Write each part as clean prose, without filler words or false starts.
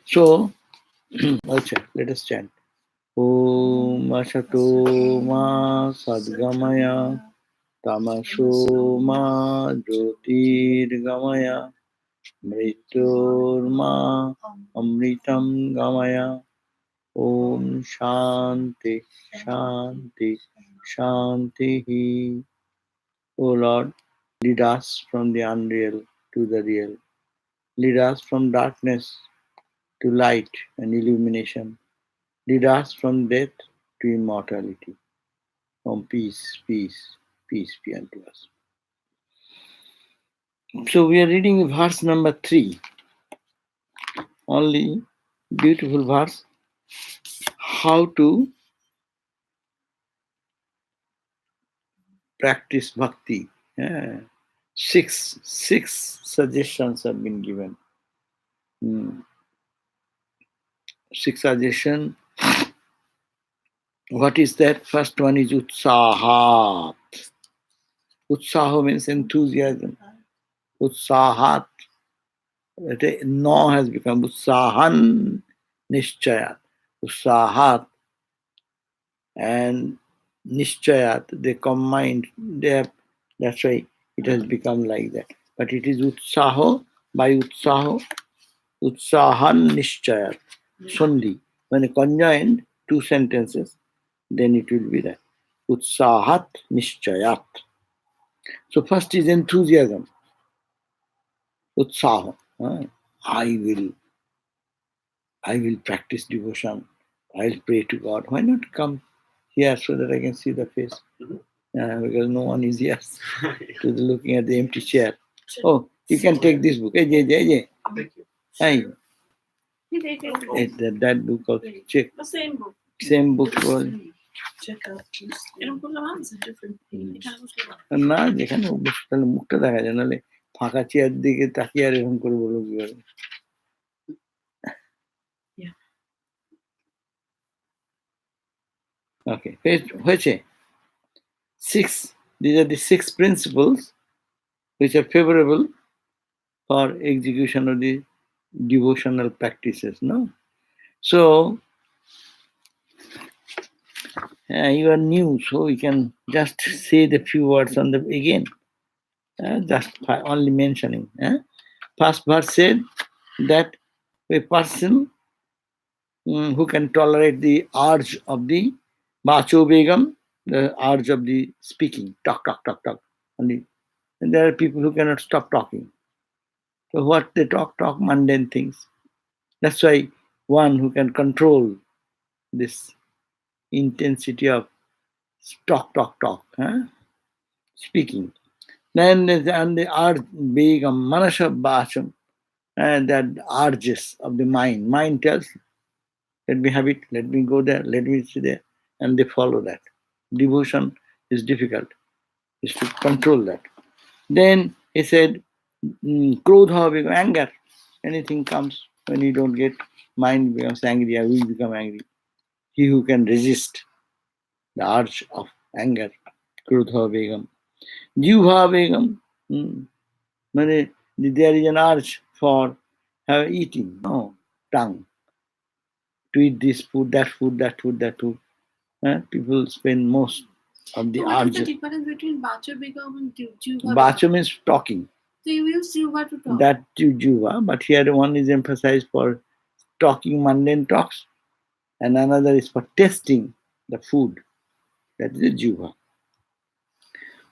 So, let us chant. Om Ashato Ma Sadgamaya Tamaso Ma Jyotirgamaya Mrityurma Amritam Gamaya. Om Shanti Shanti Shanti. O Lord, lead us from the unreal to the real. Lead us from darkness to light and illumination. Lead us from death to immortality. From peace, peace, peace be unto us. So we are reading verse number 3. Only beautiful verse. How to practice bhakti. Yeah. Six suggestions have been given. 6 suggestions. What is that? First one is utsahat. Utsaho means enthusiasm. Utsahat. No has become utsahan nishchayat. Utsahat and nishchayat, they combined. That's why it has become like that. But it is utsaho, by utsaho, utsahan nishchayat. Sandhi. When conjoined, 2 sentences, then it will be that. Utsahat nishchayat. So first is enthusiasm. Utsaho. I will practice devotion. I'll pray to God. Why not come here so that I can see the face? Because no one is here. To looking at the empty chair. Oh, you can take this book. Hey, Jay. Thank you. Hey. That book also. Check. The same book. Same book. Check out this. এরকম আছে different thing. না যেখানে তাহলে মুখটা দেখা যায় নাহলে ফাঁকা চেয়ার দিকে তাকিয়ে আর এরকম করে বলবো কি করে? Okay, হয়েছে 6. These are the 6 principles which are favorable for execution of the devotional practices. No, so you are new, so you can just say the few words on the again. Just only mentioning. First verse said that a person who can tolerate the urge of the Bacho Begum, the urge of the speaking, talk. And there are people who cannot stop talking. So what they talk, mundane things. That's why one who can control this intensity of talk, speaking. Then and the urge, Begum, Manasha Bacham, and that urges of the mind. Mind tells, let me have it, let me go there, let me see there, and they follow that. Devotion is difficult, is to control that. Then he said, krodha, anger. Anything comes when you don't get, mind becomes angry, I will become angry. He who can resist the urge of anger, krodha begam. Jivha begam, there is an urge for eating, no, tongue. To eat this food, that food. People spend most of the What urge. is the difference between Bacho Begum and Juva? Bacho means talking. So you use Juva to talk. That Juva, but here one is emphasized for talking mundane talks, and another is for tasting the food. That is the Juva.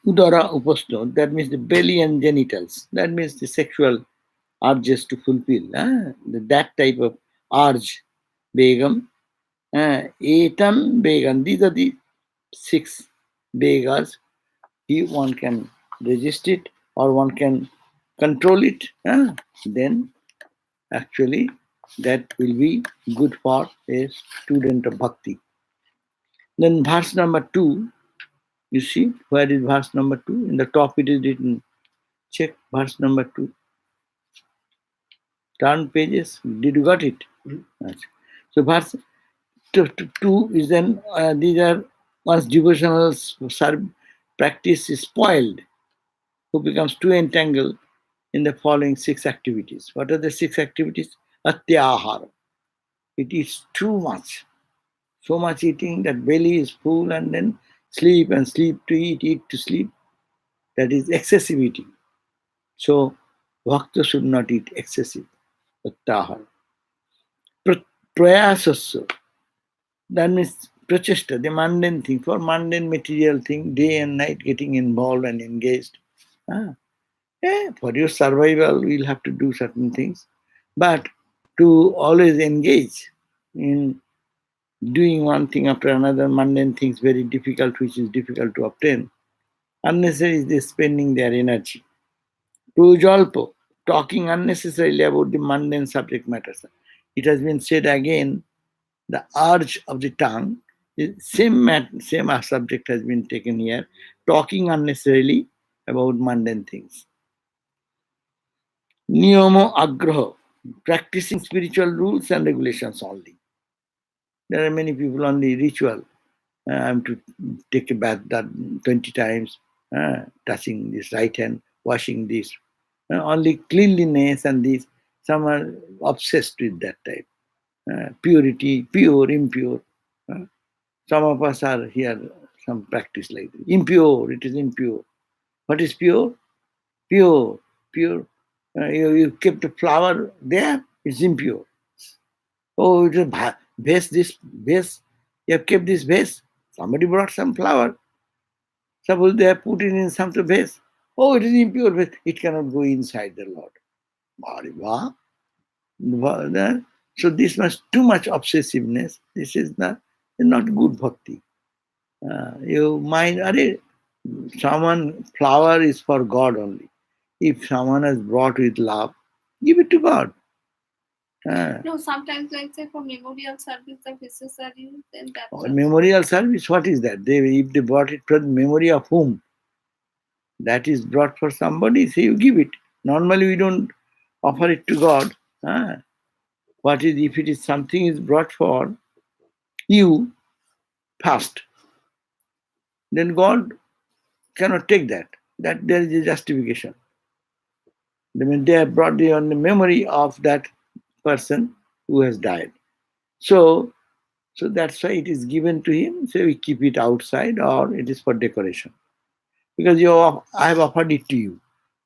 Udara upasto, that means the belly and genitals. That means the sexual urges to fulfill. That type of urge. Begum. Etam Begam. These are the 6 begas. If one can resist it or one can control it, then actually that will be good for a student of bhakti. Then verse number 2, you see, where is verse number 2? In the top it is written. Check verse number 2. Turn pages. Did you got it? So verse 2 is then, these are, once devotional practice is spoiled, who becomes too entangled in the following 6 activities. What are the 6 activities? Atyahara. It is too much. So much eating that belly is full and then sleep and sleep to eat, eat to sleep. That is excessive eating. So Bhakta should not eat excessive. Atyahara. Prayasasya. That means prachesta, the mundane thing, for mundane material thing, day and night getting involved and engaged. For your survival, we'll have to do certain things. But to always engage in doing one thing after another, mundane things, very difficult, which is difficult to obtain, unnecessary is they spending their energy. Projalpo, talking unnecessarily about the mundane subject matters. It has been said again, the urge of the tongue, the same subject has been taken here, talking unnecessarily about mundane things. Niyamo agraha, practicing spiritual rules and regulations only. There are many people on the ritual. I'm to take a bath that 20 times, touching this right hand, washing this. Only cleanliness and this. Some are obsessed with that type. Purity, pure, impure. Some of us are here, some practice like this. Impure, it is impure. What is pure? Pure, pure. You kept a flower there, it's impure. Oh, it is vase, this vase. You have kept this vase. Somebody brought some flower. Suppose they have put it in some vase. Oh, it is impure vase. It cannot go inside the Lord. So this was too much obsessiveness. This is not good bhakti. You mind, someone, flower is for God only. If someone has brought with love, give it to God. No, sometimes like say for memorial service, the faces are used, then that. Memorial service, what is that? If they brought it for the memory of whom? That is brought for somebody, so you give it. Normally we don't offer it to God. What is, if it is something is brought for you first, then God cannot take that. That there is a justification. I mean, they have brought it on the memory of that person who has died. So that's why it is given to him. So we keep it outside, or it is for decoration. Because I have offered it to you.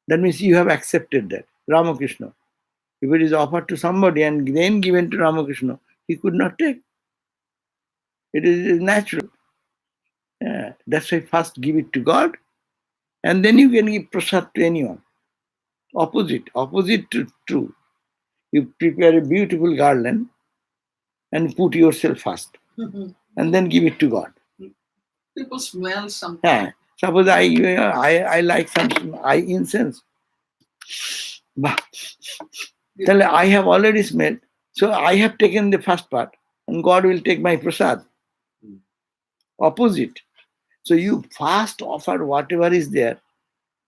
That means you have accepted that. Ramakrishna. If it is offered to somebody and then given to Ramakrishna, he could not take. It is natural. That's why first give it to God, and then you can give prasad to anyone. Opposite to true. You prepare a beautiful garland and put yourself first, and then give it to God. People smell something. Suppose I like some incense. Tell I have already smelled, so I have taken the first part, and God will take my prasad. Opposite. So you first offer whatever is there,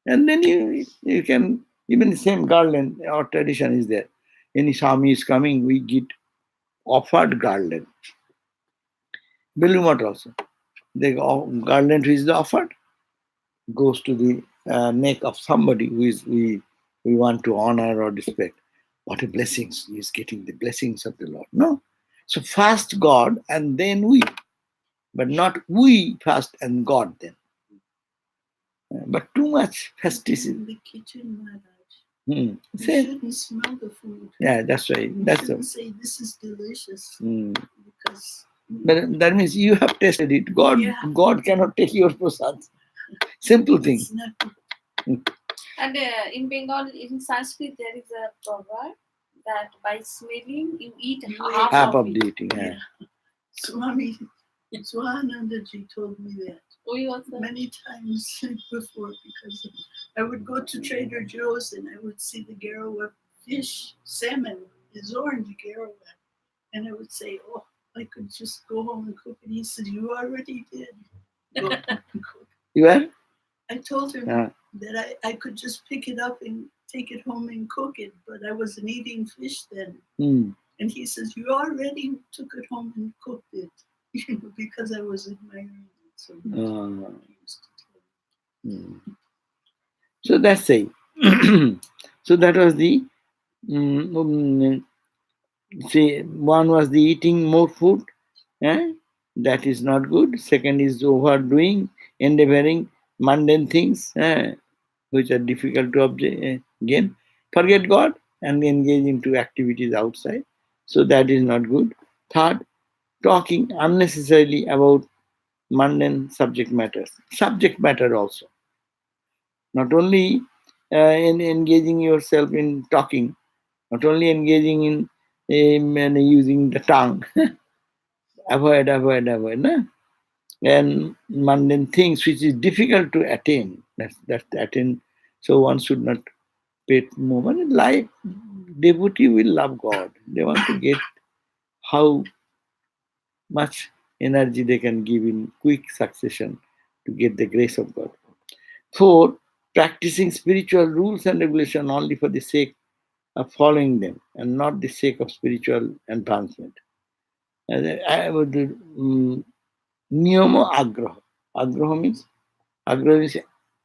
and then you can, even the same garland, our tradition is there. Any Swami is coming, we get offered garland. Belumot also. The garland which is offered goes to the neck of somebody who is we want to honor or respect. What a blessings! He is getting the blessings of the Lord. No. So first God and then we. But not we first and God then. But too much festivity. In the kitchen, Maharaj. You shouldn't smell the food. Yeah, that's right. You say this is delicious. Because but that means you have tasted it. God cannot take your prasad. Simple thing. And in Bengal, in Sanskrit, there is a proverb that by smelling you eat half of the eating. Yeah. Swami Sarvadevananda told me that. Many times before, because I would go to Trader Joe's and I would see the Garawa fish, salmon, is orange Garawa. And I would say, oh, I could just go home and cook it. He said, you already did. Go home and cook. You are? I told him that I could just pick it up and take it home and cook it, but I wasn't eating fish then. And he says, you already took it home and cooked it, because I was admiring it. So that's it. So that was the See, one was the eating more food, eh? That is not good. Second is overdoing, endeavoring mundane things, which are difficult to gain. Forget God and engage into activities outside. So that is not good. Third, talking unnecessarily about mundane subject matters. Subject matter also. Not only in engaging yourself in talking, not only engaging in using the tongue. avoid. No? And mundane things which is difficult to attain. That's attain. So one should not pay more money. Like devotee will love God. They want to get how much energy they can give in quick succession to get the grace of God. Four, practicing spiritual rules and regulation only for the sake of following them and not the sake of spiritual advancement. I would niyama agraha. Agraha means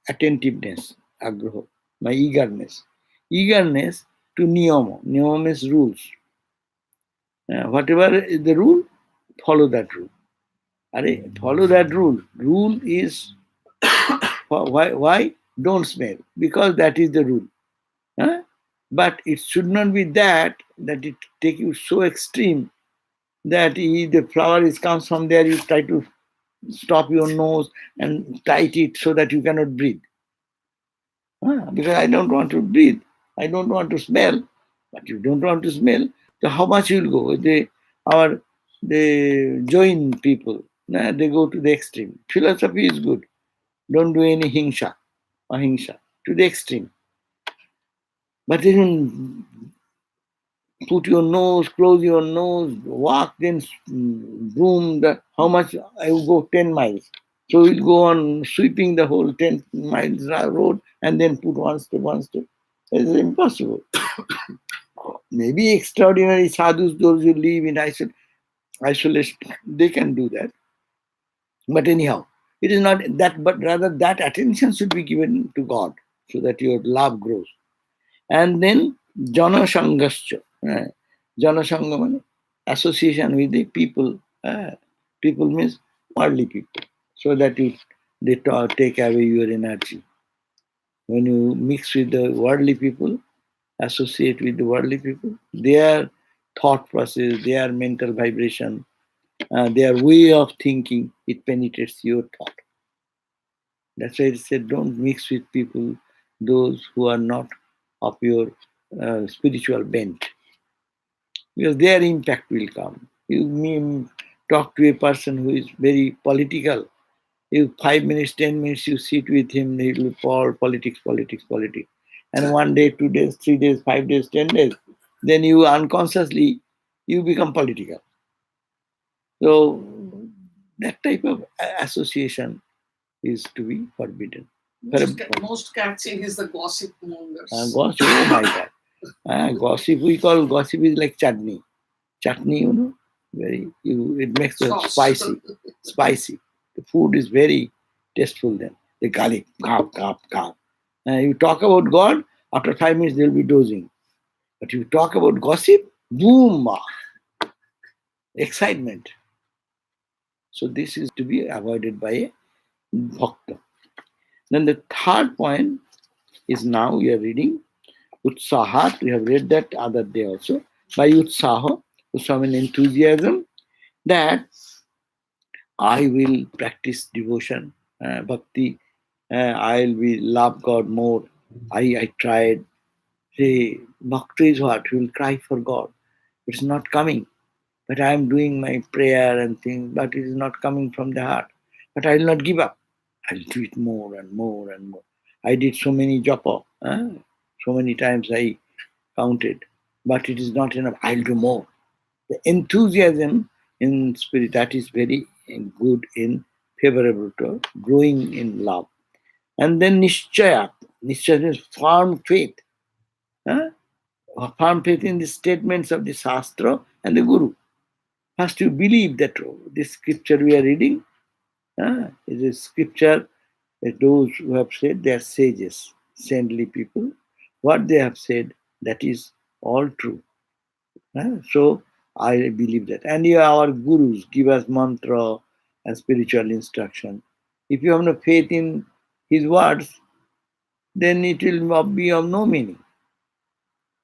attentiveness. Agraha, my eagerness. Eagerness to niyama. Niyama means rules. Whatever is the rule, follow that rule. Follow that rule. Rule is why don't smell, because that is the rule. Huh? But it should not be that it take you so extreme that the flower comes from there, you try to stop your nose and tight it so that you cannot breathe. Because I don't want to breathe, I don't want to smell. But you don't want to smell, so how much you'll go? The Jain people, they go to the extreme. Philosophy is good. Don't do any ahimsa, to the extreme. But even put your nose, close your nose, walk, then broom. How much? I will go 10 miles. So we'll go on sweeping the whole 10 miles road and then put one step. It is impossible. Maybe extraordinary sadhus, those who live in isolation, they can do that. But anyhow, it is not that, but rather that attention should be given to God so that your love grows. And then Jana Sangascha. Jana Sangha means association with the people. People means worldly people. So that they take away your energy. When you mix with the worldly people, associate with the worldly people, their thought process, their mental vibration, their way of thinking, it penetrates your thought. That's why it said don't mix with people, those who are not of your spiritual bent, because their impact will come. You talk to a person who is very political. You 5 minutes, 10 minutes, you sit with him, he will pour politics. And 1 day, 2 days, 3 days, 5 days, 10 days, then you unconsciously you become political. So that type of association is to be forbidden. Most catching is the gossip mongers. Gossip, oh my God. Gossip, we call gossip is like chutney. Chutney, it makes it spicy. The food is very tasteful then. The garlic, carp. You talk about God, after 5 minutes they'll be dozing. But you talk about gossip, boom, excitement. So this is to be avoided by a bhakta. Then the third point is now we are reading Utsahat. We have read that other day also. By Utsaha, some enthusiasm that I will practice devotion, bhakti. I will love God more. I tried. Say, bhakti is what? We will cry for God. It's not coming. But I am doing my prayer and things, but it is not coming from the heart. But I will not give up. I will do it more and more and more. I did so many japa. So many times I counted. But it is not enough. I will do more. The enthusiasm in spirit, that is very good in favorable to growing in love. And then nishchaya. Nishchaya means firm faith. Firm faith in the statements of the Shastra and the Guru. First you believe that this scripture we are reading is a scripture that those who have said they are sages, saintly people. What they have said, that is all true. So I believe that. And yeah, our gurus give us mantra and spiritual instruction. If you have no faith in his words, then it will be of no meaning.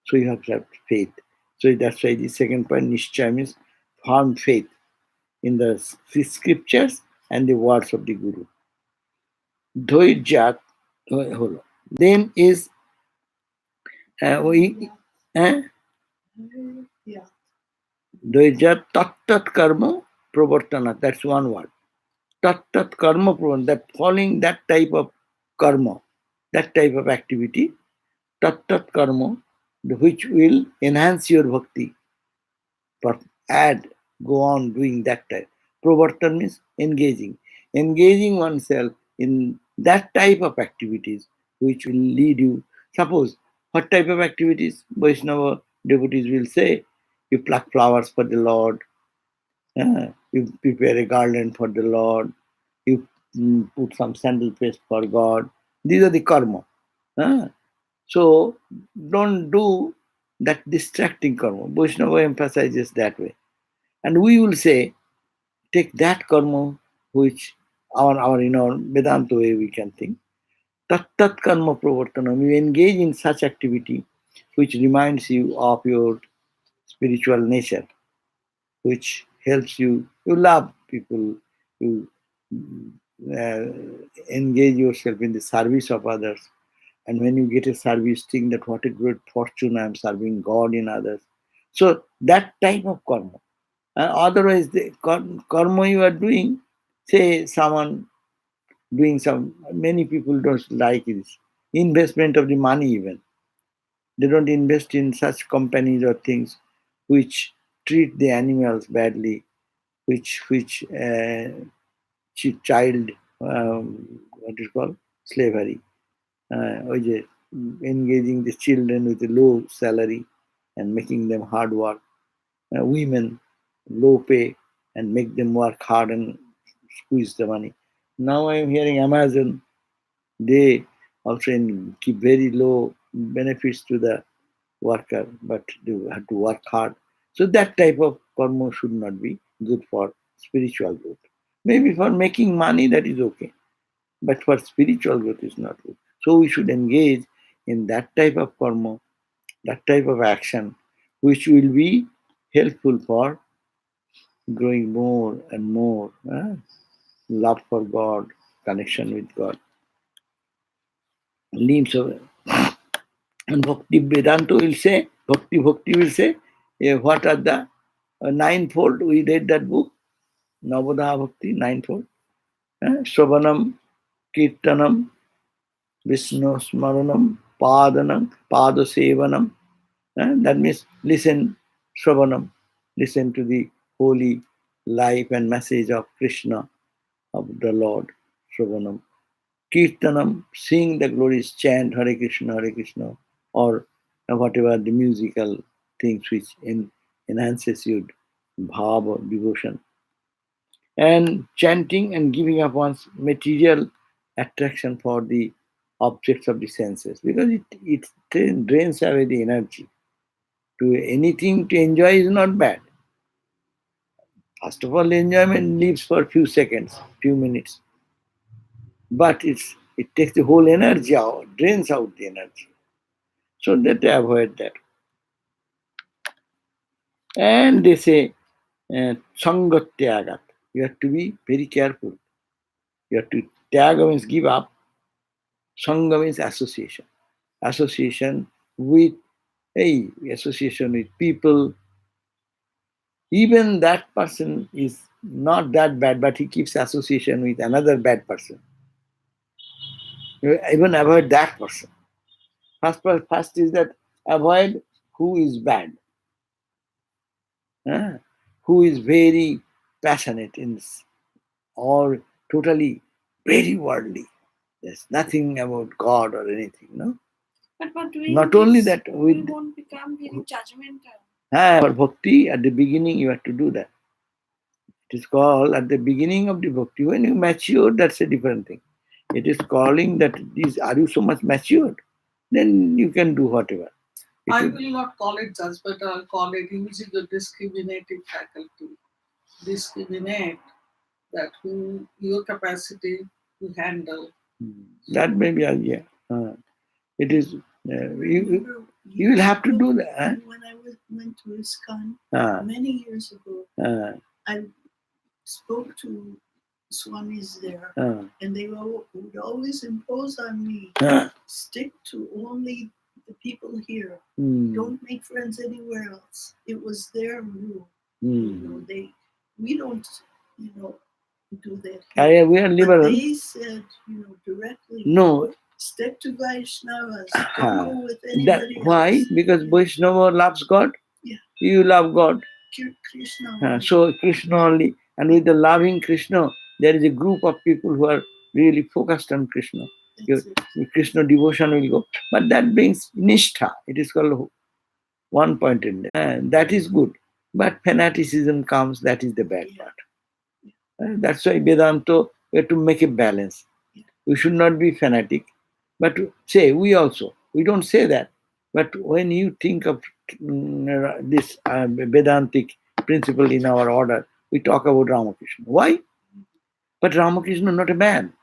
So you have to have faith. So that's why the second point, nishcha, means firm faith in the scriptures and the words of the guru. Dhoijat, hold on. Then is Yeah. Dhoijat tat karma pravartana. That's one word. Tat karma pravartana. That following that type of karma, that type of activity, tat karma, which will enhance your bhakti. But add, go on doing that type. Pravartan means engaging. Engaging oneself in that type of activities which will lead you. Suppose, what type of activities? Vaishnava devotees will say, you pluck flowers for the Lord, you prepare a garland for the Lord, you put some sandal paste for God. These are the karma. So don't do that distracting karma. Vaishnava emphasizes that way. And we will say, take that karma which our Vedanta way we can think. Tat karma pravartanam. You engage in such activity which reminds you of your spiritual nature, which helps you. You love people, you uh, engage yourself in the service of others. And when you get a service, think that what a great fortune I am serving God in others. So that type of karma. Otherwise, the karma you are doing, say someone doing some, many people don't like this. Investment of the money even. They don't invest in such companies or things which treat the animals badly, which child, what is called, slavery. Or engaging the children with a low salary and making them hard work. Women, low pay, and make them work hard and squeeze the money. Now I am hearing Amazon, they also keep very low benefits to the worker, but they have to work hard. So that type of karma should not be good for spiritual growth. Maybe for making money that is okay, but for spiritual growth is not good. So we should engage in that type of karma, that type of action, which will be helpful for growing more and more love for God, connection with God. Leaves away. And Bhakti Vedanta will say, Bhakti will say, what are the ninefold? We read that book, Navada Bhakti, ninefold. Shravanam, Kirtanam, Vishnu Smaranam, Padanam, Padasevanam. That means listen, Shravanam, listen to the holy life and message of Krishna, of the Lord, Shravanam. Kirtanam, sing the glorious chant Hare Krishna, or whatever the musical things which enhances your bhava, devotion. And chanting and giving up one's material attraction for the objects of the senses, because it drains away the energy. To anything to enjoy is not bad. First of all, enjoyment lives for a few seconds, few minutes. But it takes the whole energy out, drains out the energy. So that they avoid that. And they say, sangatyagat. You have to be very careful. You have to tyaga means give up. Sangha means association. Association with association with people. Even that person is not that bad, but he keeps association with another bad person. You even avoid that person. First is that avoid who is bad, who is very passionate in or totally very worldly. There's nothing about God or anything, no? But for doing Not this, only that, we won't become very judgmental. For bhakti, at the beginning you have to do that. It is called at the beginning of the bhakti. When you mature, that's a different thing. It is calling that are you so much matured? Then you can do whatever. I will not call it judge, but I'll call it using the discriminative faculty. Discriminate that who your capacity to handle. That may be idea. It is. You will have to do that. When I went to ISKCON Ah. many years ago, I spoke to Swamis there, and they would always impose on me, stick to only the people here. Don't make friends anywhere else. It was their rule. We don't, do that. We are liberal. But they said, directly. No. Stick to Vaishnavas. Don't go with anybody else. Why? Because Vaishnava loves God. Yeah. You love God. Krishna. So Krishna only. And with the loving Krishna, there is a group of people who are really focused on Krishna. Your Krishna devotion will go. But that brings nishtha. It is called one pointed. That is good. But fanaticism comes, that is the bad part. That's why Vedanta, we have to make a balance. We should not be fanatic. But say, we don't say that. But when you think of this Vedantic principle in our order, we talk about Ramakrishna. Why? But Ramakrishna is not a man.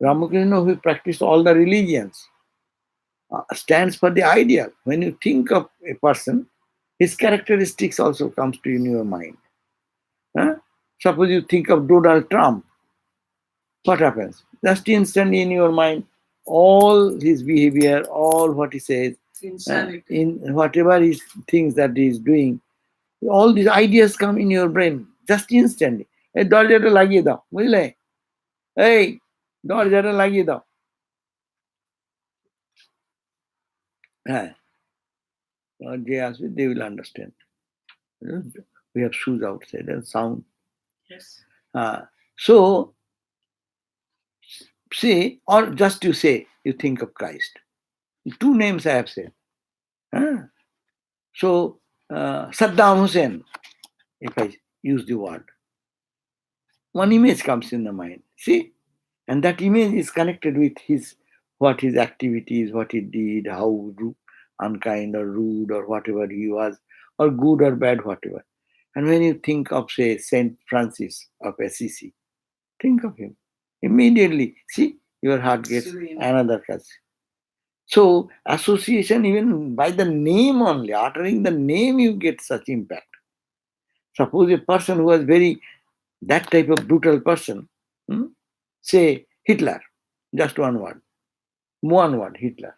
Ramakrishna, who practiced all the religions, stands for the ideal. When you think of a person, his characteristics also comes to in your mind. Suppose you think of Donald Trump, what happens? Just instantly in your mind, all his behavior, all what he says, in whatever he thinks that he is doing, all these ideas come in your brain just instantly. Hey, দরজাটা লাগিয়ে দাও, বুঝলে? Hey, দরজাটা লাগিয়ে দাও. They will understand. We have shoes outside and sound. Yes. So, say, or just you say, you think of Christ. Two names I have said. So, Saddam Hussein, if I use the word, one image comes in the mind. See? And that image is connected with what his activities, what he did, how unkind or rude or whatever he was, or good or bad, whatever. And when you think of, say, Saint Francis of Assisi, think of him. Immediately, see, your heart gets another cause. So, association, even by the name only, uttering the name, you get such impact. Suppose a person who was that type of brutal person, say Hitler, just one word, Hitler.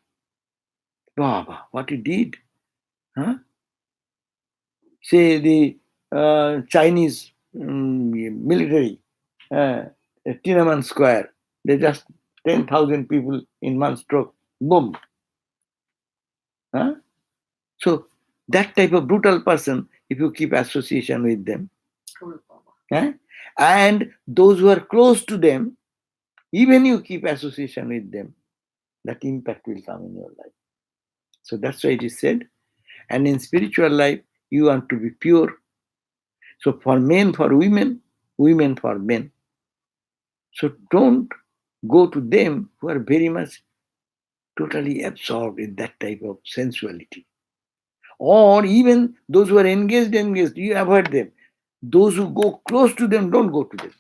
Baba, what he did. Say the Chinese military, Tiananmen Square, they just 10,000 people in one stroke, boom. So that type of brutal person, if you keep association with them, and those who are close to them, even you keep association with them, that impact will come in your life. So that's why it is said. And in spiritual life, you want to be pure. So for men, for women, women for men. So don't go to them who are very much totally absorbed in that type of sensuality. Or even those who are engaged, you avoid them. Those who go close to them, don't go to them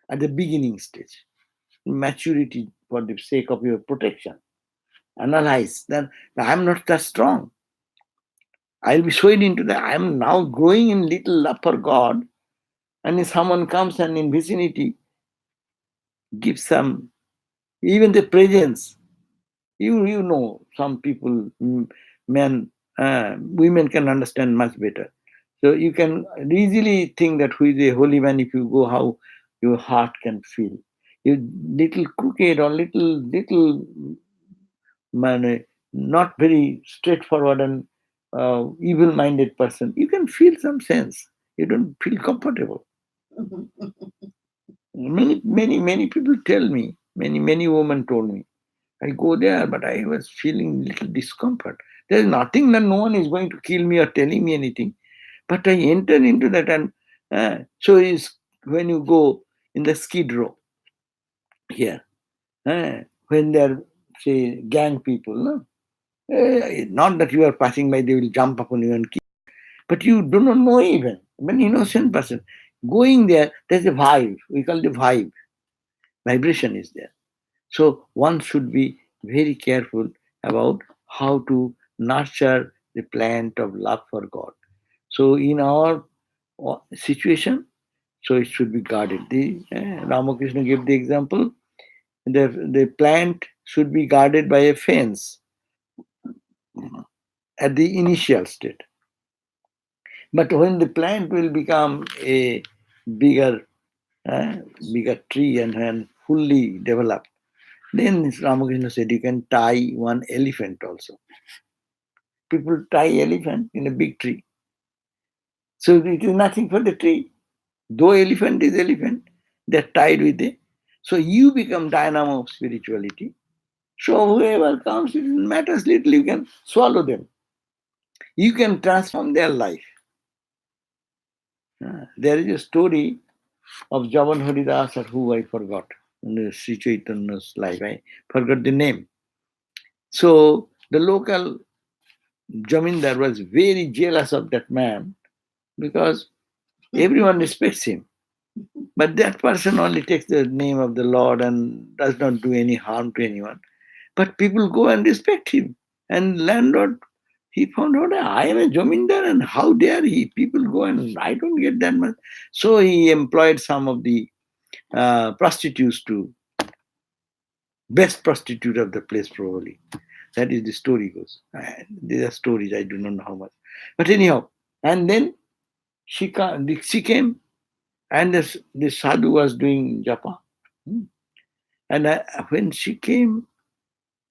at the beginning stage. Maturity for the sake of your protection. Analyze that I'm not that strong. I'll be swayed into that. I'm now growing in little love for God. And if someone comes and in vicinity, give some, even the presence. You know, some people, men, women can understand much better. So you can easily think that who is a holy man if you go, how your heart can feel. You little crooked or little man, not very straightforward and evil-minded person, you can feel some sense. You don't feel comfortable. Many people tell me, many women told me, I go there, but I was feeling little discomfort. There's nothing that no one is going to kill me or telling me anything. But I enter into that, and so is when you go in the Skid Row here, when they're, say, gang people, no? Not that you are passing by, they will jump upon you and kill. But you do not know even. An innocent person. Going there, there's a vibe. We call the vibe. Vibration is there. So one should be very careful about how to nurture the plant of love for God. So in our situation, so it should be guarded. The Ramakrishna gave the example. The plant should be guarded by a fence at the initial state. But when the plant will become a bigger, bigger tree and fully developed, then Ramakrishna said you can tie one elephant also. People tie elephant in a big tree. So it is nothing for the tree. Though elephant is elephant, they're tied with it. So you become dynamo of spirituality. So whoever comes, it matters little, you can swallow them. You can transform their life. There is a story of Javan Haridas, or who I forgot, in the Sri Chaitanya's life. I forgot the name. So the local Jamindar was very jealous of that man because everyone respects him. But that person only takes the name of the Lord and does not do any harm to anyone. But people go and respect him. And landlord, he found out, I am a Jamindar and how dare he? People go and I don't get that much. So he employed some of the prostitutes to best prostitute of the place probably. That is the story goes. These are stories, I do not know how much. But anyhow, and then she came and the sadhu was doing japa. And when she came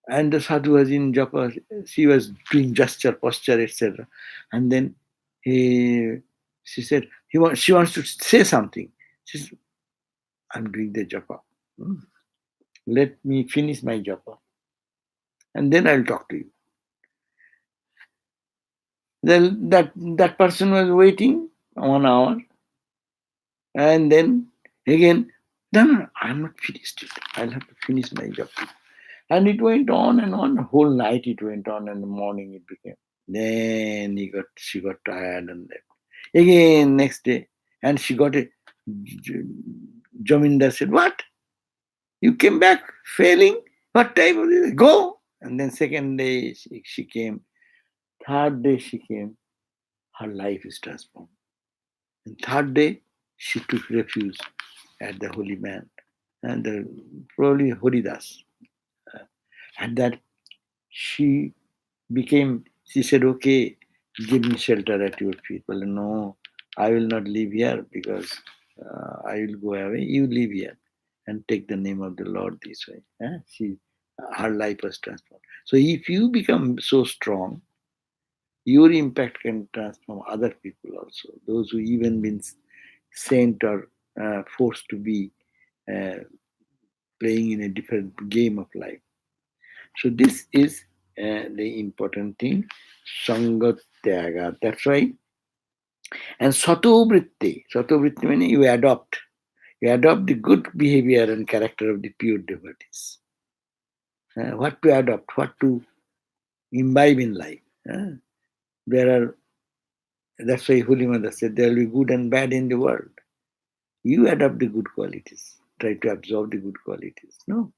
and the sadhu was in japa, she was doing gesture, posture, etc. And then she said, she wants to say something. She said, I'm doing the japa. Let me finish my japa. And then I'll talk to you. Then that person was waiting 1 hour. And then again, no, I'm not finished it. I'll have to finish my japa. And it went on and on. The whole night it went on, and in the morning it became. Then she got tired and left. Again, next day. And she got a Jamindar said, what? You came back failing? What type of this? Go! And then second day she came. Third day she came. Her life is transformed. And third day she took refuge at the holy man. And probably Haridas. And that she said, okay, give me shelter at your feet. Well, no, I will not live here because I will go away. You live here and take the name of the Lord this way. Her life was transformed. So if you become so strong, your impact can transform other people also. Those who even been sent or forced to be playing in a different game of life. So this is the important thing, Sangat Tyaga. That's right. And Satovritti. Satovritti means you adopt. You adopt the good behavior and character of the pure devotees. What to adopt, what to imbibe in life. That's why Holy Mother said there will be good and bad in the world. You adopt the good qualities. Try to absorb the good qualities. No.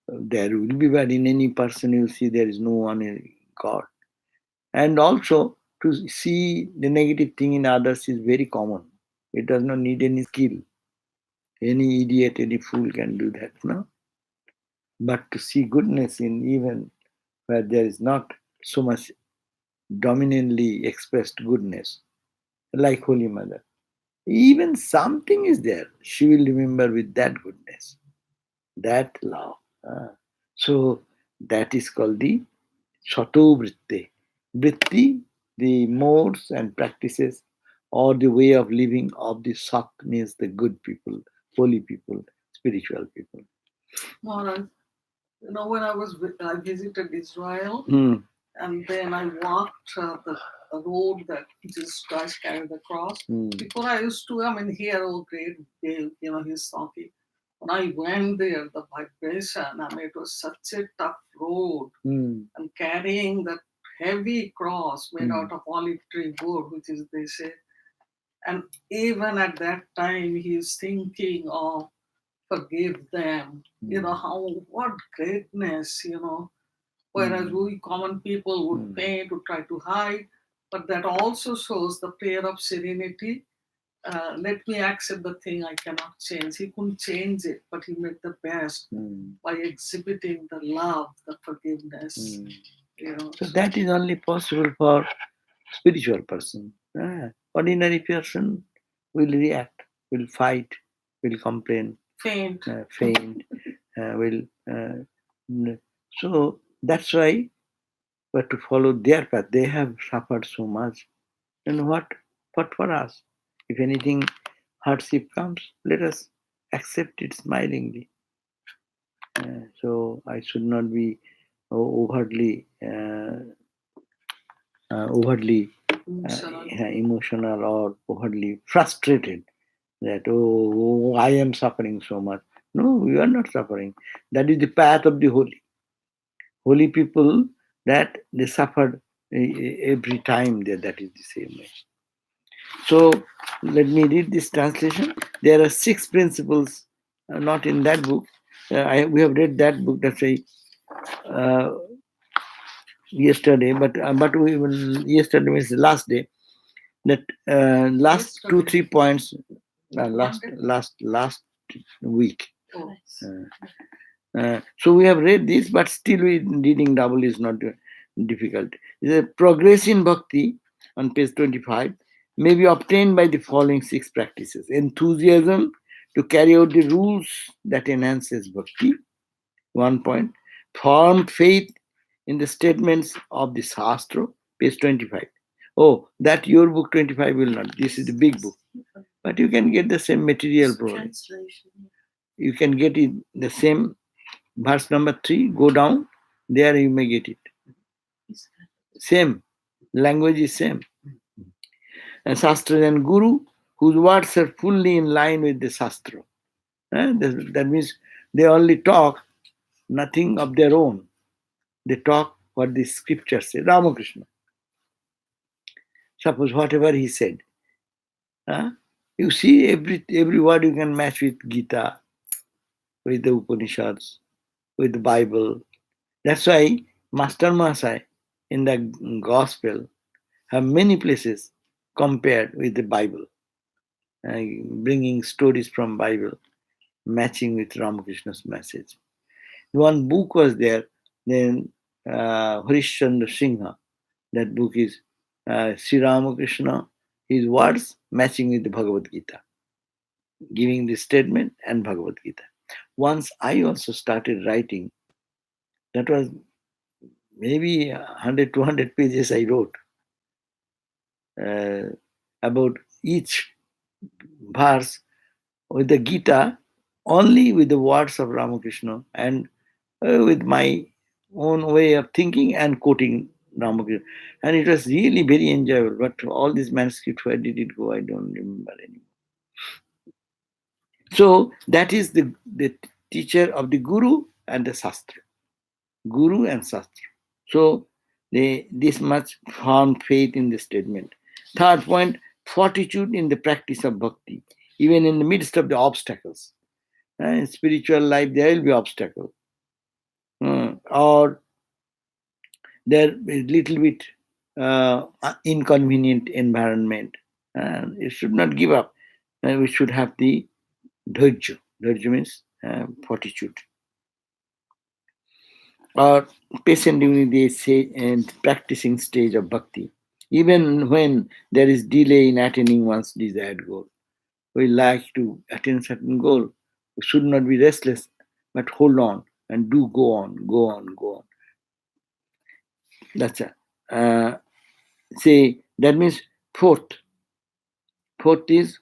There will be bad in any person. You see there is no one in God. And also to see the negative thing in others is very common. It does not need any skill. Any idiot, any fool can do that. No? But to see goodness in even where there is not so much dominantly expressed goodness, like Holy Mother, even something is there, she will remember with that goodness, that love. So that is called the Sato Vritti. Vritti, the modes and practices or the way of living of the Sat means the good people, holy people, spiritual people. Maharaj, when I visited Israel, and then I walked the road that Jesus Christ carried the cross. Before I used to, hear, oh great, he's talking. When I went there, the vibration, it was such a tough road. And carrying that heavy cross made out of olive tree wood, which is, they say, and even at that time, he is thinking of forgive them. What greatness, Whereas we common people would paint, would try to hide, but that also shows the prayer of serenity. Let me accept the thing I cannot change. He couldn't change it, but he made the best by exhibiting the love, the forgiveness. So that is only possible for spiritual person. Ordinary person will react, will fight, will complain, faint. So that's why we have to follow their path. They have suffered so much. And what for us? If anything hardship comes, let us accept it smilingly. So I should not be overtly emotional or overly frustrated that, I am suffering so much. No, you are not suffering. That is the path of the holy. Holy people, that they suffered every time. That is the same way. So let me read this translation. There are 6 principles, not in that book. We have read that book, that's yesterday, but yesterday means the last day. That last 2-3 points, last week. So we have read this, but still reading double is not difficult. The progress in bhakti on page 25 may be obtained by the following 6 practices. Enthusiasm to carry out the rules that enhances bhakti. 1 point. Firm faith in the statements of the Shastra, page 25. Oh, that your book 25 will not. This is the big book. But you can get the same material probably. You can get it the same verse number 3, go down, there you may get it. Same. Language is same. And Shastra and Guru, whose words are fully in line with the Shastra. That means they only talk nothing of their own. They talk what the scriptures say. Ramakrishna. Suppose whatever he said. You see every word you can match with Gita, with the Upanishads, with the Bible. That's why Master Mahasai in the Gospel have many places compared with the Bible, bringing stories from Bible, matching with Ramakrishna's message. One book was there, then Harishchandra Singha. That book is Sri Ramakrishna, his words matching with the Bhagavad Gita, giving the statement and Bhagavad Gita. Once I also started writing, that was maybe 100, 200 pages I wrote about each verse with the Gita, only with the words of Ramakrishna and with my own way of thinking and quoting Ramakrishna. And it was really very enjoyable. But all these manuscripts, where did it go? I don't remember anymore. So that is the teacher of the Guru and the Shastra. Guru and Shastra. So this much firm faith in the statement. Third point, fortitude in the practice of bhakti, even in the midst of the obstacles. In spiritual life, there will be obstacles. Or there is little bit inconvenient environment. You should not give up. We should have the dharja. Dharja means fortitude. Or patient during the and practicing stage of bhakti, even when there is delay in attaining one's desired goal. We like to attain certain goal. We should not be restless, but hold on and do go on. That's it. That means fourth. Fourth is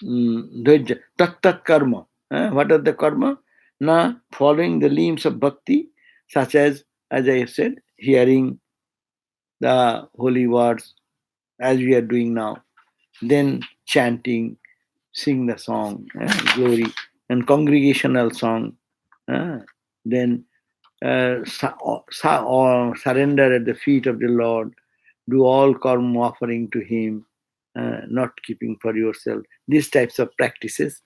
dharja, tat karma. What are the karma? Following the limbs of bhakti, such as I have said, hearing the holy words as we are doing now, then chanting, sing the song, glory, and congregational song. Then surrender at the feet of the Lord, do all karma offering to Him, not keeping for yourself. These types of practices.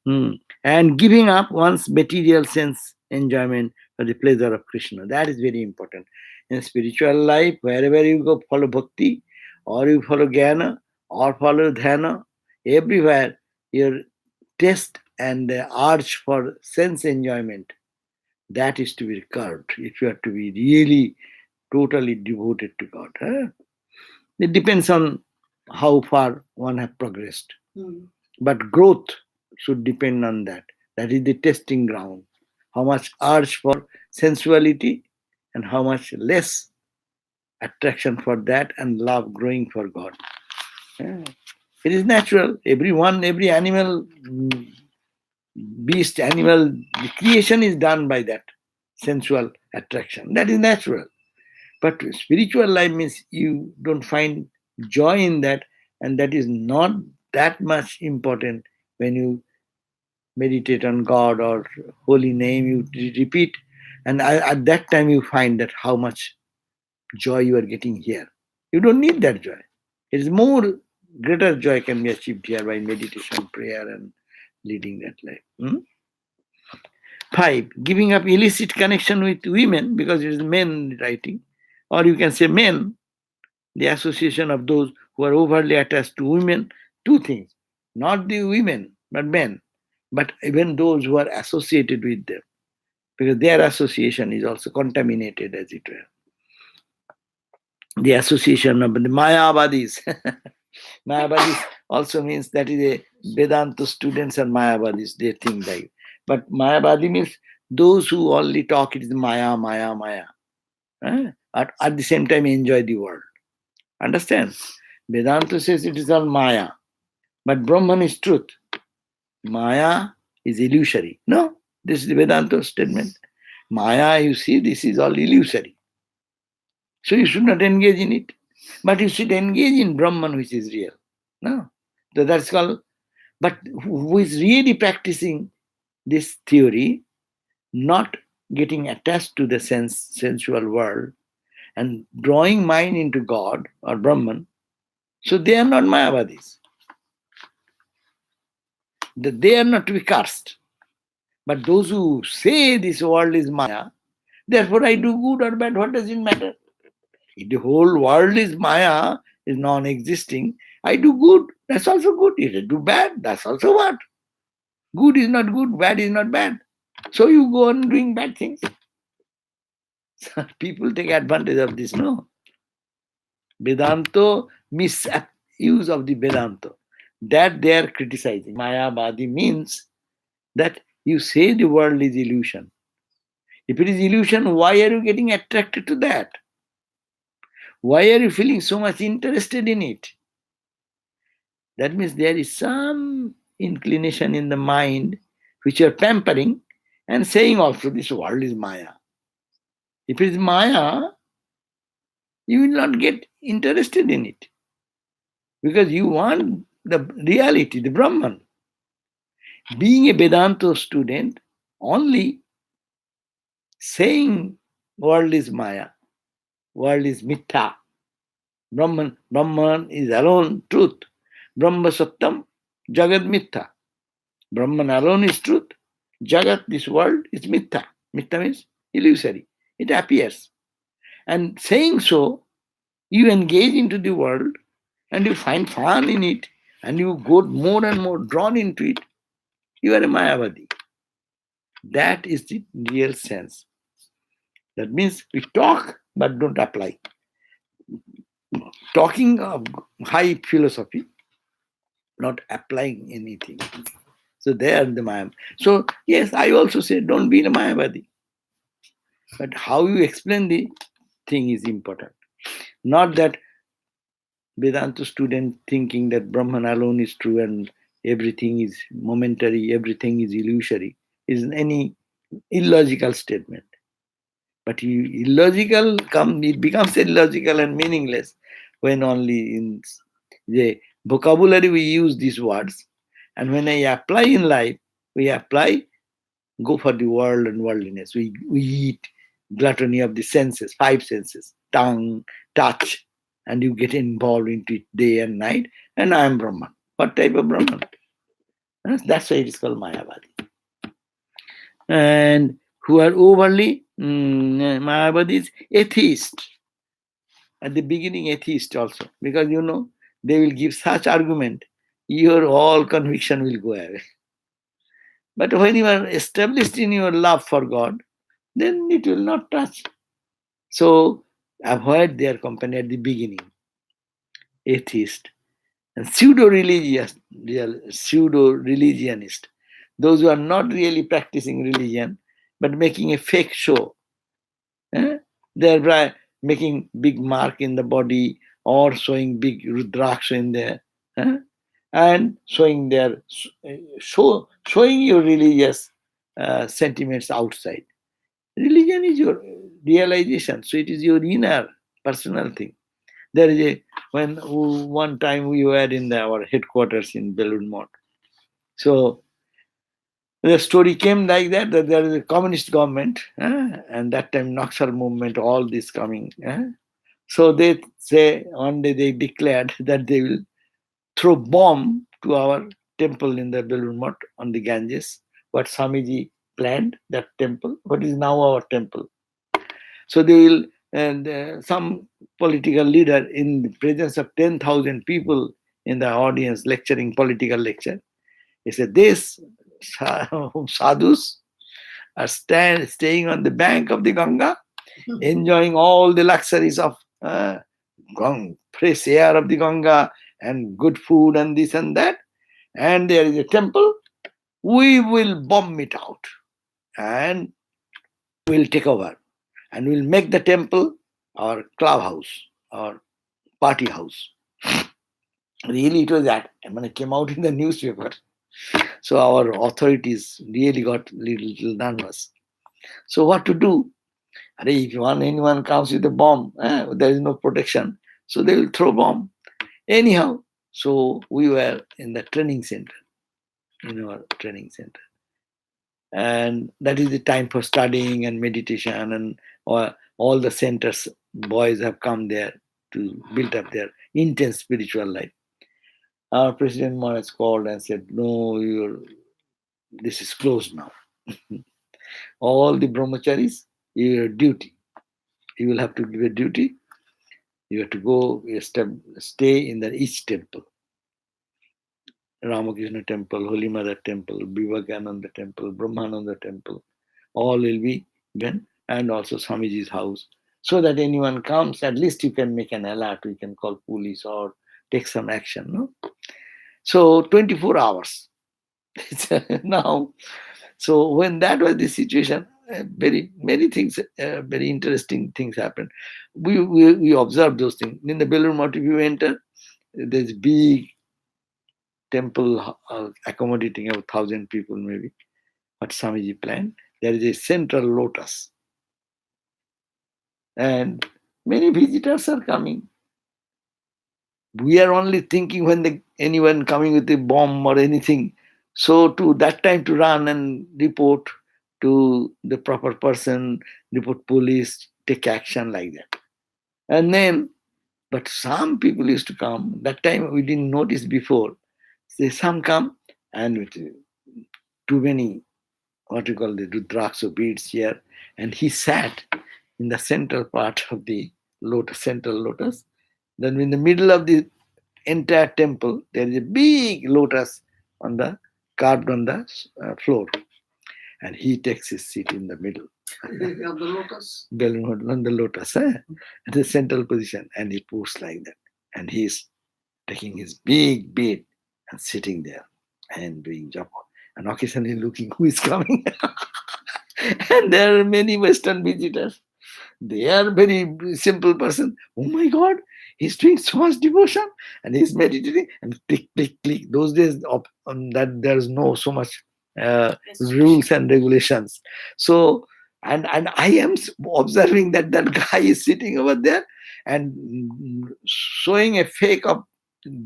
And giving up one's material sense enjoyment for the pleasure of Krishna. That is very important. In spiritual life, wherever you go, follow bhakti, or you follow jnana, or follow dhyana, everywhere your taste and the urge for sense enjoyment, that is to be curbed if you are to be really totally devoted to God. It depends on how far one has progressed. But growth should depend on that. That is the testing ground. How much urge for sensuality and how much less attraction for that and love growing for God. It is natural. Every animal, beast, animal, the creation is done by that sensual attraction. That is natural. But spiritual life means you don't find joy in that, and that is not that much important when you meditate on God or holy name, you repeat, and at that time you find that how much joy you are getting here. You don't need that joy. It is more greater joy can be achieved here by meditation, prayer, and leading that life. 5. Giving up illicit connection with women, because it is men writing, or you can say men, the association of those who are overly attached to women. 2 things, not the women, but men, but even those who are associated with them, because their association is also contaminated, as it were. The association of the Mayavadis. Mayavadis also means that is a Vedanta students and Mayavadis, they think like. But Mayavadi means those who only talk, it is Maya, Maya, Maya. At the same time enjoy the world. Understand? Vedanta says it is all Maya. But Brahman is truth. Maya is illusory. No, this is the Vedanta statement. Maya, you see, this is all illusory. So you should not engage in it. But you should engage in Brahman, which is real. No. So that's called, but who is really practicing this theory, not getting attached to the sensual world and drawing mind into God or Brahman, so they are not Mayavadis. They are not to be cursed. But those who say this world is Maya, therefore I do good or bad, what does it matter? If the whole world is Maya, is non-existing, I do good, that's also good. If I do bad, that's also what? Good is not good, bad is not bad. So you go on doing bad things. People take advantage of this, no? Vedanta, misuse of the Vedanta, that they are criticizing. Mayavadi means that you say the world is illusion. If it is illusion, why are you getting attracted to that? Why are you feeling so much interested in it? That means there is some inclination in the mind which you are pampering and saying also this world is Maya. If it is Maya, you will not get interested in it because you want the reality, the Brahman. Being a Vedanta student, only saying world is Maya, world is Mithya, Brahman is alone truth. Brahma Sattam, Jagat Mithya. Brahman alone is truth. Jagat, this world, is Mithya. Mithya means illusory. It appears. And saying so, you engage into the world and you find fun in it and you go more and more drawn into it. You are a Mayavadi. That is the real sense. That means we talk but don't apply. Talking of high philosophy, not applying anything. So they are the Mayavadi. So yes, I also say don't be a Mayavadi. But how you explain the thing is important. Not that Vedanta student thinking that Brahman alone is true and everything is momentary, everything is illusory, is any illogical statement. But it becomes illogical and meaningless when only in the vocabulary we use these words. And when I apply in life, We apply, go for the world and worldliness. We eat gluttony of the senses, five senses, tongue, touch, and you get involved into it day and night. And I am Brahman. What type of Brahman? That's why it is called Mayavadi. And who are overly Mayavadis, atheist. At the beginning, atheist also, because they will give such argument, your all conviction will go away. But when you are established in your love for God, then it will not touch. So avoid their company at the beginning. Atheist and pseudo-religionist, those who are not really practicing religion but making a fake show. They're making big mark in the body or showing big rudraksha in there, and showing your religious sentiments outside. Religion is your realization, so it is your inner personal thing. There is one time we were in our headquarters in Belur Math. So the story came like that there is a communist government, and that time Naxal movement, all this coming. So they say one day they declared that they will throw bomb to our temple in the Belur Math on the Ganges. What Swamiji planned, that temple, what is now our temple. So they will, and some political leader in the presence of 10,000 people in the audience lecturing political lecture, he said, this sadhus are staying on the bank of the Ganga, enjoying all the luxuries of fresh air of the Ganga and good food and this and that. And there is a temple. We will bomb it out and we'll take over. And we'll make the temple our clubhouse, our party house. Really, it was that. And when it came out in the newspaper, so our authorities really got little nervous. So what to do? If anyone comes with a bomb, there is no protection. So they will throw bomb. Anyhow, so we were in the training center, in our training center. And that is the time for studying and meditation, and all the centers, boys have come there to build up their intense spiritual life. Our President Maharaj called and said, no, this is closed now. All the brahmacharis, your duty. You will have to give a duty. You have to go stay in each temple. Ramakrishna temple, Holy Mother temple, Vivekananda temple, Brahmananda temple, all will be given, and also Swamiji's house. So that anyone comes, at least you can make an alert, you can call police or take some action. No? So 24 hours. Now, so when that was the situation, many things, very interesting things happened. We observed those things. In the Belur Math, if you enter, there's big temple accommodating about 1,000 people maybe, what Swamiji planned. There is a central lotus. And many visitors are coming. We are only thinking when anyone coming with a bomb or anything. So to that time to run and report to the proper person, report police, take action like that. And then, but some people used to come. That time we didn't notice before. Some come and with too many, what you call the rudraksha beads here, and he sat in the central part of the central lotus. Then in the middle of the entire temple, there is a big lotus carved on the floor, and he takes his seat in the middle. Of the lotus? On the lotus, at the central position, and he posts like that, and he's taking his big bead and sitting there and doing japa, and occasionally looking who is coming. And there are many Western visitors. They are very simple person. Oh my God, he's doing so much devotion and he's meditating and click, click, click. Those days that there's no so much rules and regulations. So and I am observing that guy is sitting over there and showing a fake of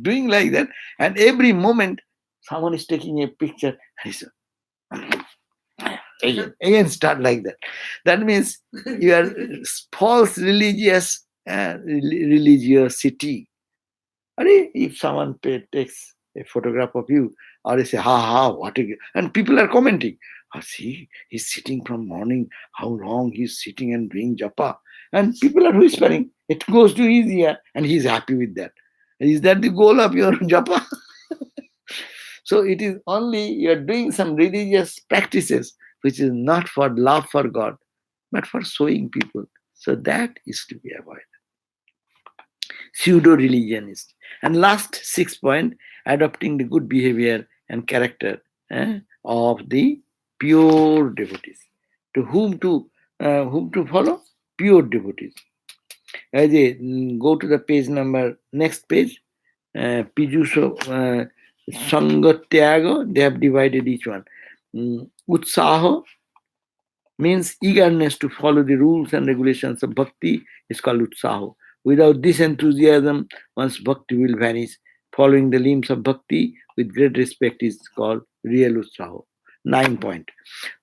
doing like that, and every moment someone is taking a picture and he said, Again start like that. That means you are false religiosity. If someone takes a photograph of you, or they say, ha ha, what a, and people are commenting, see, he's sitting from morning, how long he's sitting and doing japa. And people are whispering, it goes too easier, and he's happy with that. Is that the goal of your japa? So it is only you're doing some religious practices which is not for love for God, but for showing people. So that is to be avoided. Pseudo-religionist. And last 6 point, adopting the good behavior and character of the pure devotees. To whom to follow? Pure devotees. Go to the page number, next page. Pijuso Sangatyaga, they have divided each one. Utsaho means eagerness to follow the rules and regulations of bhakti is called utsaho. Without this enthusiasm, one's bhakti will vanish. Following the limbs of bhakti with great respect is called real utsaho. 9 point.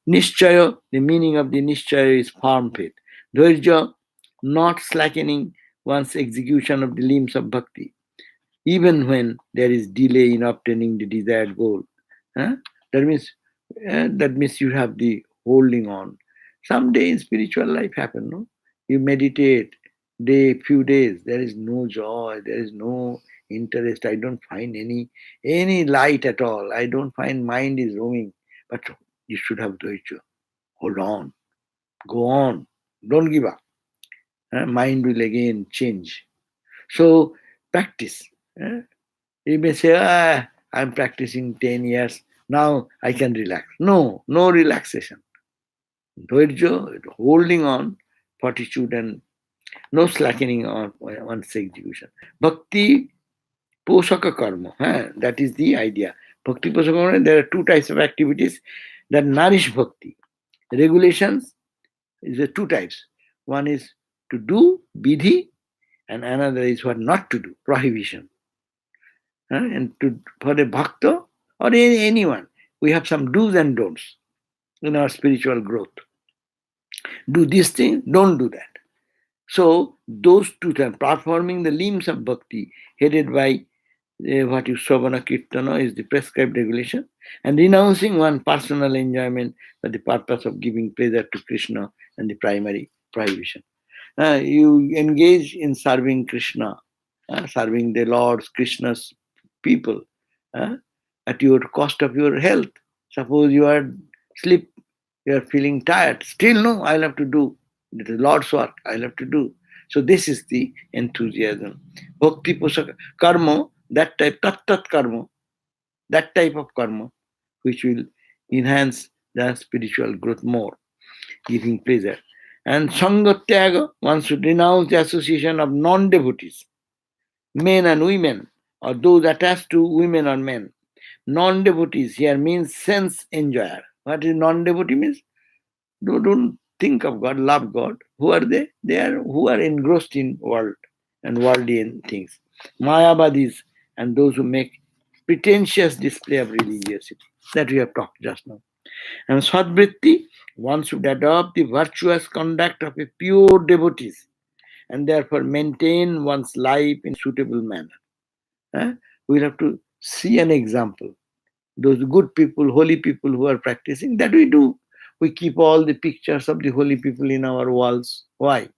Nishchaya, the meaning of the nishchaya is firm faith. Dharja, not slackening one's execution of the limbs of bhakti, even when there is delay in obtaining the desired goal. That means you have the holding on. Someday in spiritual life happen, no? You meditate, few days, there is no joy, there is no interest. I don't find any light at all. I don't find mind is roaming. But you should have dharya. Hold on, go on, don't give up. Mind will again change. So practice. You may say, I'm practicing 10 years. Now I can relax. No relaxation. Dharya, holding on, fortitude, and no slackening on one's execution. Bhakti posaka karma. That is the idea. Bhakti posaka karma, there are two types of activities that nourish bhakti. Regulations is the two types. One is to do, vidhi, and another is what not to do, prohibition. And for a bhakta or anyone, we have some do's and don'ts in our spiritual growth. Do this thing, don't do that. So those two things, performing the limbs of bhakti, headed by what is Sravana Kirtana is the prescribed regulation, and renouncing one personal enjoyment for the purpose of giving pleasure to Krishna and the primary prohibition. You engage in serving Krishna, serving the Lord's Krishna's people at your cost of your health. Suppose you are sleep, you are feeling tired. Still, no, I'll have to do. It is Lord's work, I'll have to do. So this is the enthusiasm. Bhakti posaka karma, that type, tat karma, that type of karma, which will enhance the spiritual growth more, giving pleasure. And sangatyaga, one should renounce the association of non-devotees, men and women, or those attached to women or men. Non-devotees here means sense enjoyer. What is non-devotee means? Don't think of God, love God. Who are they? They are who are engrossed in world and worldly things. Mayavadis and those who make pretentious display of religiosity. That we have talked just now. And Sadvritti, one should adopt the virtuous conduct of a pure devotees and therefore maintain one's life in suitable manner. We'll have to see an example. Those good people, holy people who are practicing, that we do. We keep all the pictures of the holy people in our walls. Why?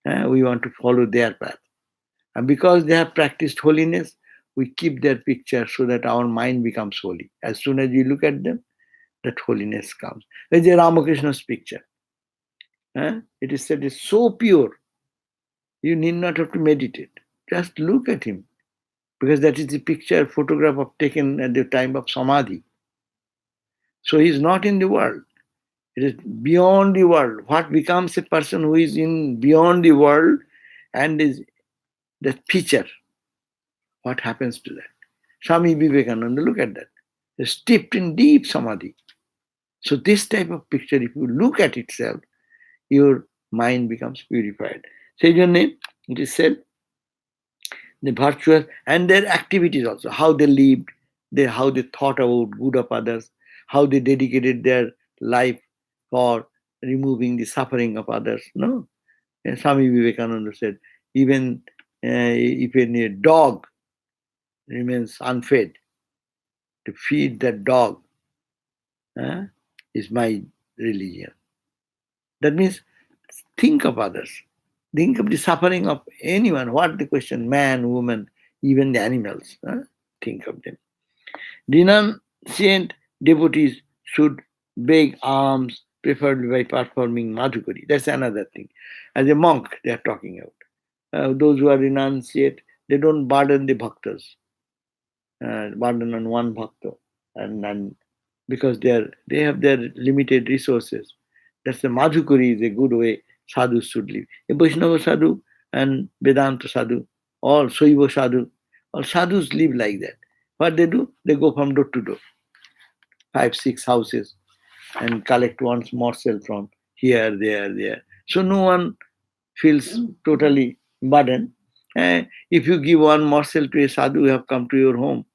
We want to follow their path. And because they have practiced holiness, we keep their picture so that our mind becomes holy. As soon as you look at them, that holiness comes. There's a Ramakrishna's picture. It is said it's so pure. You need not have to meditate. Just look at him. Because that is the picture, photograph of taken at the time of Samadhi. So he is not in the world. It is beyond the world. What becomes a person who is in beyond the world and is that feature? What happens to that? Swami Vivekananda, look at that. It's steeped in deep Samadhi. So this type of picture, if you look at itself, your mind becomes purified. Say your name, it is said, the virtuous and their activities also, how they lived, how they thought about good of others, how they dedicated their life for removing the suffering of others. No, and Swami Vivekananda said, even if a dog remains unfed, to feed that dog is my religion. That means think of others. Think of the suffering of anyone. What the question? Man, woman, even the animals. Think of them. Renunciant devotees should beg alms, preferably by performing madhukari. That's another thing. As a monk, they are talking about. Those who are renunciate, they don't burden the bhaktas, burden on one bhakta, and because they have their limited resources. That's the madhukari is a good way sadhus should live. A Vaishnava sadhu and Vedanta sadhu, all Shaiva sadhu, all sadhus live like that. What they do? They go from door to door, 5, 6 houses, and collect one morsel from here, there. So no one feels totally burdened. If you give one morsel to a sadhu who have come to your home,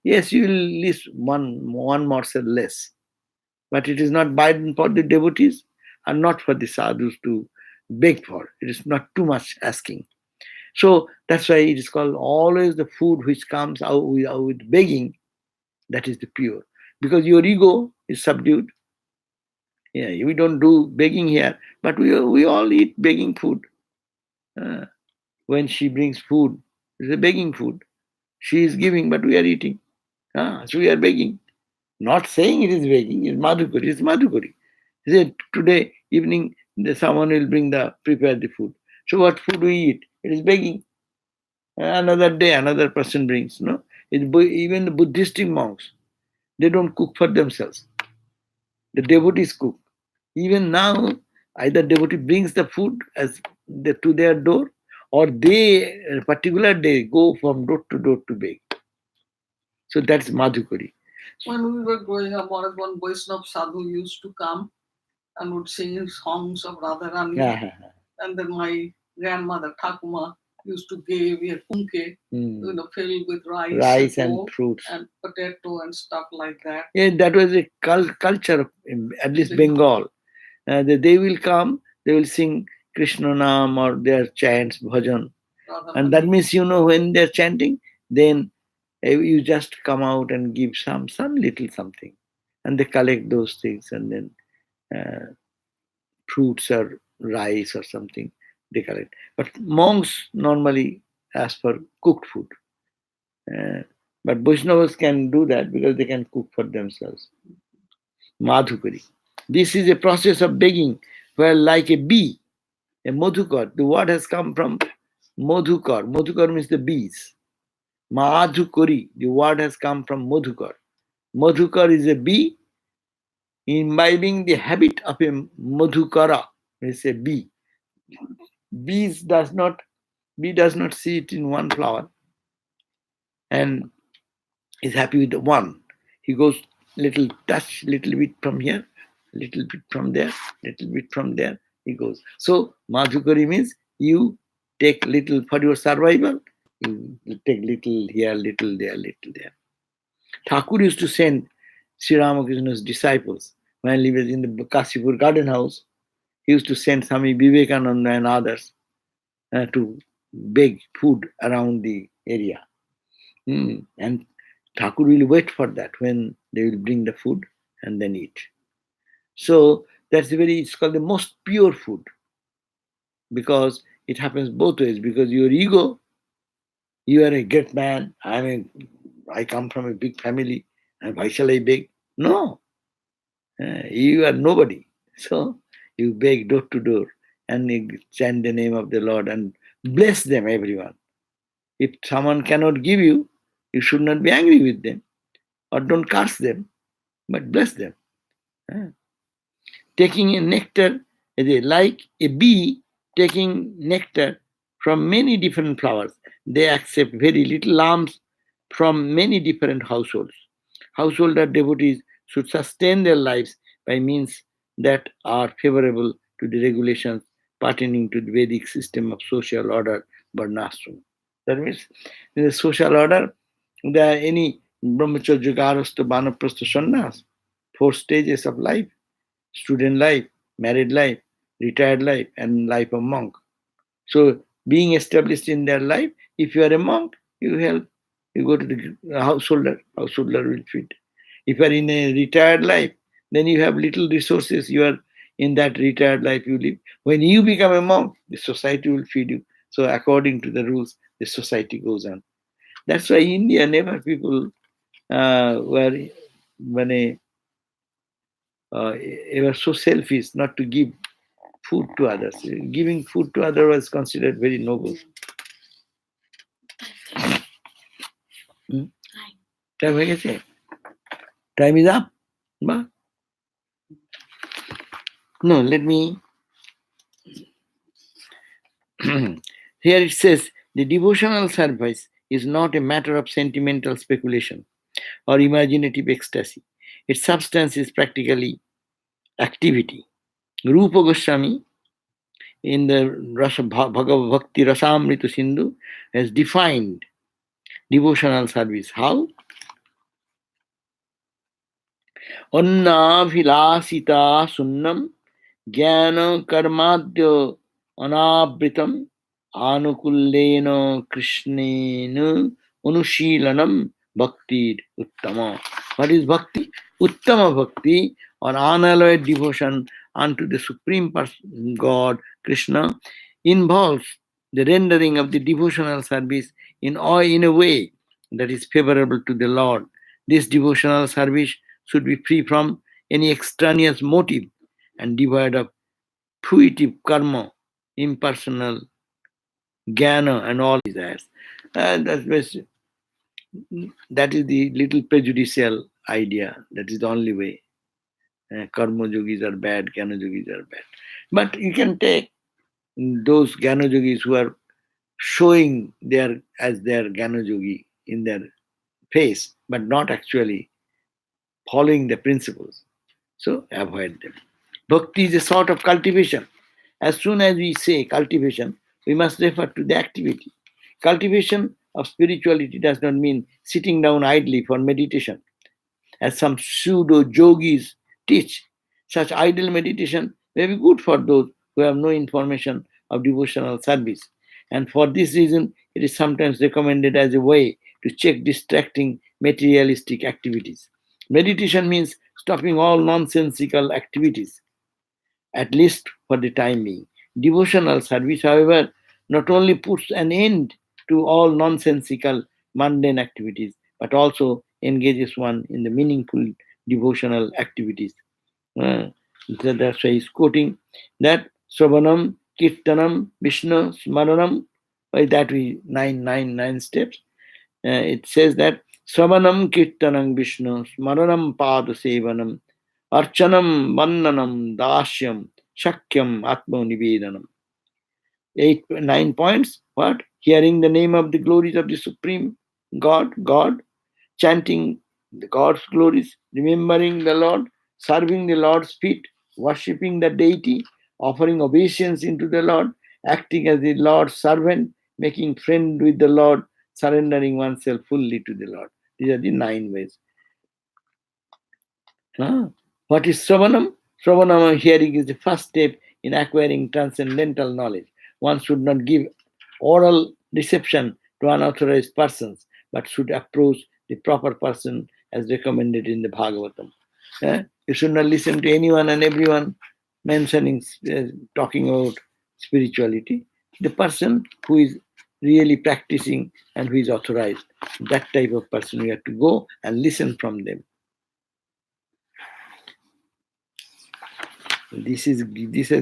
yes, you will list one morsel less. But it is not burden for the devotees and not for the sadhus to beg for. It is not too much asking. So that's why it is called always the food which comes out with begging, that is the pure. Because your ego is subdued. Yeah, we don't do begging here, but we all eat begging food. When she brings food, it's a begging food. She is giving, but we are eating. So we are begging. Not saying it is begging, it's madhukari. It's madhukari. Today evening, someone will prepare the food. So what food we eat? It is begging. Another day, another person brings. No, even the Buddhistic monks, they don't cook for themselves. The devotees cook. Even now, either devotee brings the food to their door, or they, a particular day, go from door to beg. So that's madhukari. When we were growing up, one Vaishnava sadhu used to come and would sing songs of Radharani. And then my grandmother, Thakuma, used to give a punke, filled with rice and fruits and potato and stuff like that. Yeah, that was a culture of at least Bengal. They will come, they will sing Krishna Nam or their chants, bhajan. And that means, when they're chanting, then you just come out and give some little something. And they collect those things, and then fruits or rice or something they collect. But monks normally ask for cooked food. But Vaishnavas can do that because they can cook for themselves. Madhukari. This is a process of begging, where like a bee, a madhukar, the word has come from madhukar. Madhukar means the bees. Madhukari, the word has come from madhukar. Madhukar is a bee imbibing the habit of a madhukara. It's a bee. Bee does not sit in one flower and is happy with the one. He goes little bit from here, little bit from there, little bit from there. He goes. So madhukari means you take little for your survival. You take little here, little there, little there. Thakur used to send Sri Ramakrishna's disciples when he was in the Kasipur garden house. He used to send Swami Vivekananda and others to beg food around the area. And Thakur will wait for that when they will bring the food and then eat. So it's called the most pure food, because it happens both ways. Because your ego, you are a great man, I come from a big family, and why shall I beg? No, you are nobody. So you beg door to door and you chant the name of the Lord and bless them, everyone. If someone cannot give you, you should not be angry with them or don't curse them, but bless them. Taking a nectar, like a bee taking nectar from many different flowers, they accept very little alms from many different households. Householder devotees should sustain their lives by means that are favorable to the regulations pertaining to the Vedic system of social order, varnashram. That means in the social order, there are any brahmacharya, garastha, vanaprastha, sannyas. 4 stages of life: student life, married life, retired life, and life of monk. So being established in their life, if you are a monk, you help. You go to the householder will feed. If you are in a retired life, then you have little resources. You are in that retired life you live. When you become a monk, the society will feed you. So according to the rules, the society goes on. That's why India never people were were so selfish not to give food to others. Giving food to others was considered very noble. Time হয়ে গেছে? Time is up? No, let me. Here it says the devotional service is not a matter of sentimental speculation or imaginative ecstasy. Its substance is practically activity. Rupa Goswami in the Bhagavad Bhakti Rasamrita Sindhu has defined devotional service. How? Annabhilasita sunnam jnana karmadya anavritam anukullena krishnena anushilanam bhakti uttama. What is bhakti? Uttama bhakti, or unalloyed devotion unto the Supreme Person, God, Krishna, involves the rendering of the devotional service in a way that is favorable to the Lord. This devotional service should be free from any extraneous motive and devoid of fruitive karma, impersonal jnana, and all desires. That is the little prejudicial idea. That is the only way. Karma yogis are bad, jnana yogis are bad. But you can take those jnana yogis who are showing as their jnana yogi in their face, but not actually following the principles. So avoid them. Bhakti is a sort of cultivation. As soon as we say cultivation, we must refer to the activity. Cultivation of spirituality does not mean sitting down idly for meditation, as some pseudo-yogis teach. Such idle meditation may be good for those who have no information of devotional service. And for this reason, it is sometimes recommended as a way to check distracting materialistic activities. Meditation means stopping all nonsensical activities, at least for the time being. Devotional service, however, not only puts an end to all nonsensical mundane activities, but also engages one in the meaningful devotional activities. So that's why he's quoting that Sravanam, Kirtanam, Vishnu, Smaranam, by that we nine steps. It says that Sravanam, Kirtanam, Vishnu, Smaranam, Pada Sevanam, Archanam, Vandanam, Dashyam, Shakyam, Atma Nivedanam. 9 points. What? Hearing the name of the glories of the Supreme God, chanting the God's glories, remembering the Lord, serving the Lord's feet, worshipping the deity, offering obeisance into the Lord, acting as the Lord's servant, making friend with the Lord, surrendering oneself fully to the Lord. These are the 9 ways. What is Sravanam? Sravanam, hearing, is the first step in acquiring transcendental knowledge. One should not give oral reception to unauthorized persons, but should approach the proper person as recommended in the Bhagavatam. You should not listen to anyone and everyone mentioning, talking about spirituality. The person who is really practicing and who is authorized, that type of person, you have to go and listen from them. This has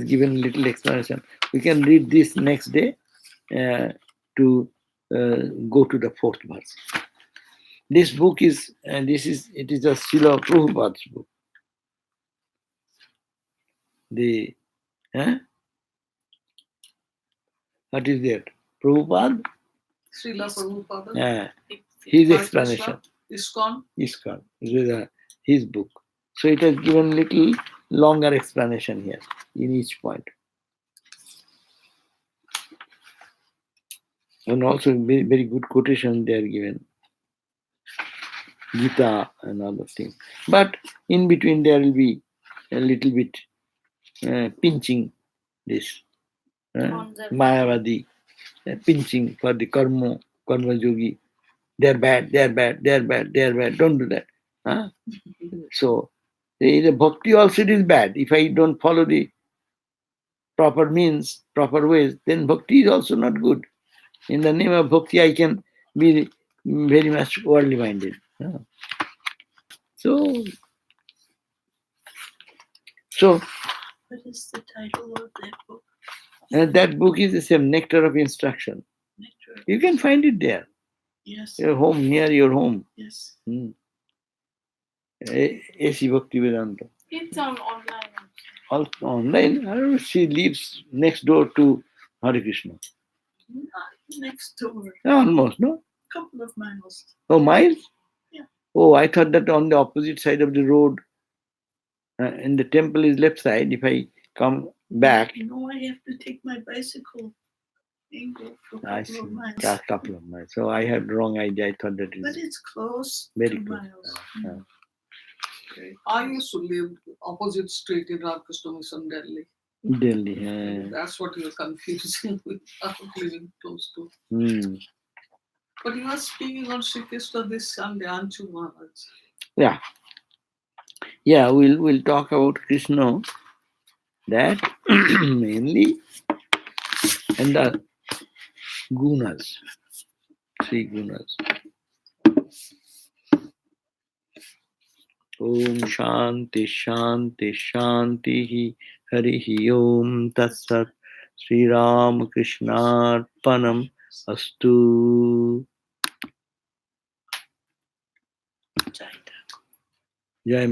given little explanation. We can read this next day to go to the 4th verse. This book is a Srila Prabhupada's book. What is that? Prabhupada? Srila Prabhupada. His explanation. ISKCON. His book. So it has given little longer explanation here in each point. And also very, very good quotation they are given. Gita and other things. But in between there will be a little bit pinching this. Mayavadi, pinching for the karma yogi. They're bad, they're bad, they're bad, they're bad. Don't do that. Huh? So, the bhakti also is bad. If I don't follow the proper means, proper ways, then bhakti is also not good. In the name of bhakti, I can be very much worldly minded. Huh? So, what is the title of that book? That book is the same, Nectar of Instruction. Nectar. You can find it there. Yes. Your home, near your home. Yes. A.C. Bhakti Vedanta. It's on online. Also online. I don't know, she lives next door to Hare Krishna. Next door. Almost, no? Couple of miles. Oh, miles? Yeah. Oh, I thought that on the opposite side of the road, and the temple is left side. If I come back. No, I have to take my bicycle and go for a couple of miles. A couple of miles. So I had wrong idea. I thought that But it's close. Very 2 close. miles. I used to live opposite street in Ramakrishna Mission, Delhi. Delhi. That's what you are confusing with living close to. But you are speaking on Sri Krishna this Sunday, aren't you, Maharaj? Yeah. Yeah, we'll talk about Krishna. That mainly, and the gunas, 3 gunas. Om Shanti Shanti Shanti Harihi Om Tatsat Sri Ram Krishnarpanam Astu. Jai